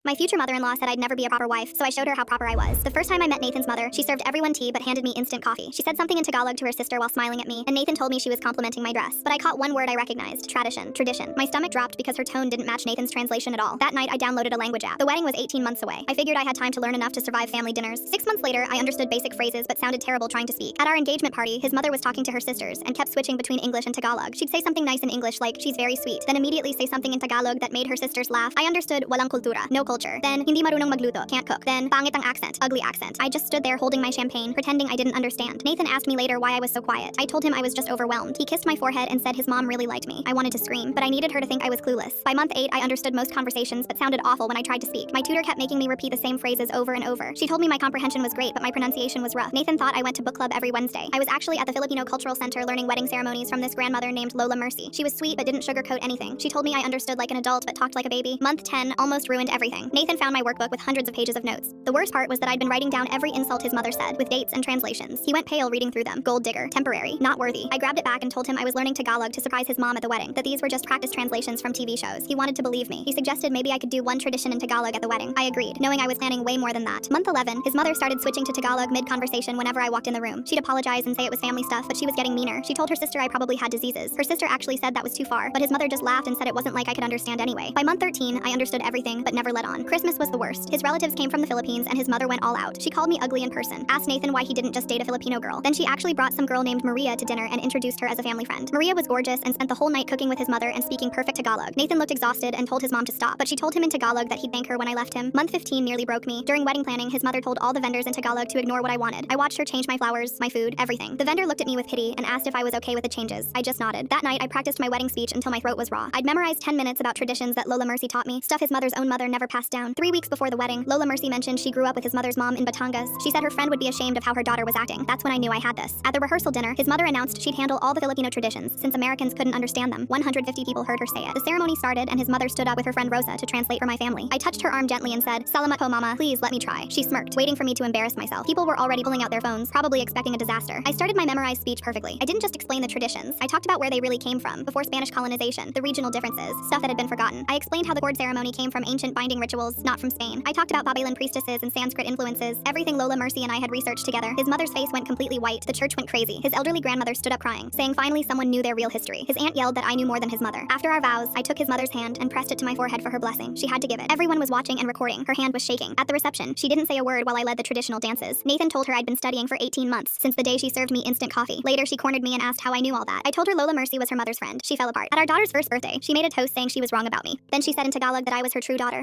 My future mother-in-law said I'd never be a proper wife, so I showed her how proper I was. The first time I met Nathan's mother, she served everyone tea but handed me instant coffee. She said something in Tagalog to her sister while smiling at me, and Nathan told me she was complimenting my dress. But I caught one word I recognized: tradition. My stomach dropped because her tone didn't match Nathan's translation at all. That night, I downloaded a language app. The wedding was 18 months away. I figured I had time to learn enough to survive family dinners. 6 months later, I understood basic phrases but sounded terrible trying to speak. At our engagement party, his mother was talking to her sisters and kept switching between English and Tagalog. She'd say something nice in English like, "She's very sweet," then immediately say something in Tagalog that made her sisters laugh. I understood walang kultura, no culture. Then, hindi marunong magluto, can't cook. Then, pangit ang accent, ugly accent. I just stood there holding my champagne, pretending I didn't understand. Nathan asked me later why I was so quiet. I told him I was just overwhelmed. He kissed my forehead and said his mom really liked me. I wanted to scream, but I needed her to think I was clueless. By month 8, I understood most conversations but sounded awful when I tried to speak. My tutor kept making me repeat the same phrases over and over. She told me my comprehension was great, but my pronunciation was rough. Nathan thought I went to book club every Wednesday. I was actually at the Filipino Cultural Center learning wedding ceremonies from this grandmother named Lola Mercy. She was sweet but didn't sugarcoat anything. She told me I understood like an adult but talked like a baby. Month 10 almost ruined everything. Nathan found my workbook with hundreds of pages of notes. The worst part was that I'd been writing down every insult his mother said, with dates and translations. He went pale reading through them. Gold digger, temporary, not worthy. I grabbed it back and told him I was learning Tagalog to surprise his mom at the wedding, that these were just practice translations from TV shows. He wanted to believe me. He suggested maybe I could do one tradition in Tagalog at the wedding. I agreed, knowing I was planning way more than that. Month 11, his mother started switching to Tagalog mid-conversation whenever I walked in the room. She'd apologize and say it was family stuff, but she was getting meaner. She told her sister I probably had diseases. Her sister actually said that was too far, but his mother just laughed and said it wasn't like I could understand anyway. By month 13, I understood everything, but never let on. Christmas was the worst. His relatives came from the Philippines and his mother went all out. She called me ugly in person, asked Nathan why he didn't just date a Filipino girl. Then she actually brought some girl named Maria to dinner and introduced her as a family friend. Maria was gorgeous and spent the whole night cooking with his mother and speaking perfect Tagalog. Nathan looked exhausted and told his mom to stop, but she told him in Tagalog that he'd thank her when I left him. Month 15 nearly broke me. During wedding planning, his mother told all the vendors in Tagalog to ignore what I wanted. I watched her change my flowers, my food, everything. The vendor looked at me with pity and asked if I was okay with the changes. I just nodded. That night, I practiced my wedding speech until my throat was raw. I'd memorized 10 minutes about traditions that Lola Mercy taught me, stuff his mother's own mother never passed down. 3 weeks before the wedding, Lola Mercy mentioned she grew up with his mother's mom in Batangas. She said her friend would be ashamed of how her daughter was acting. That's when I knew I had this. At the rehearsal dinner, his mother announced she'd handle all the Filipino traditions, since Americans couldn't understand them. 150 people heard her say it. The ceremony started and his mother stood up with her friend Rosa to translate for my family. I touched her arm gently and said, "Salamat po, mama. Please let me try." She smirked, waiting for me to embarrass myself. People were already pulling out their phones, probably expecting a disaster. I started my memorized speech perfectly. I didn't just explain the traditions. I talked about where they really came from, before Spanish colonization, the regional differences, stuff that had been forgotten. I explained how the cord ceremony came from ancient binding rituals, not from Spain. I talked about Babaylan priestesses and Sanskrit influences, everything Lola Mercy and I had researched together. His mother's face went completely white. The church went crazy. His elderly grandmother stood up crying, saying finally someone knew their real history. His aunt yelled that I knew more than his mother. After our vows, I took his mother's hand and pressed it to my forehead for her blessing. She had to give it. Everyone was watching and recording. Her hand was shaking. At the reception, she didn't say a word while I led the traditional dances. Nathan told her I'd been studying for 18 months, since the day she served me instant coffee. Later, she cornered me and asked how I knew all that. I told her Lola Mercy was her mother's friend. She fell apart. At our daughter's first birthday, she made a toast saying she was wrong about me. Then she said in Tagalog that I was her true daughter.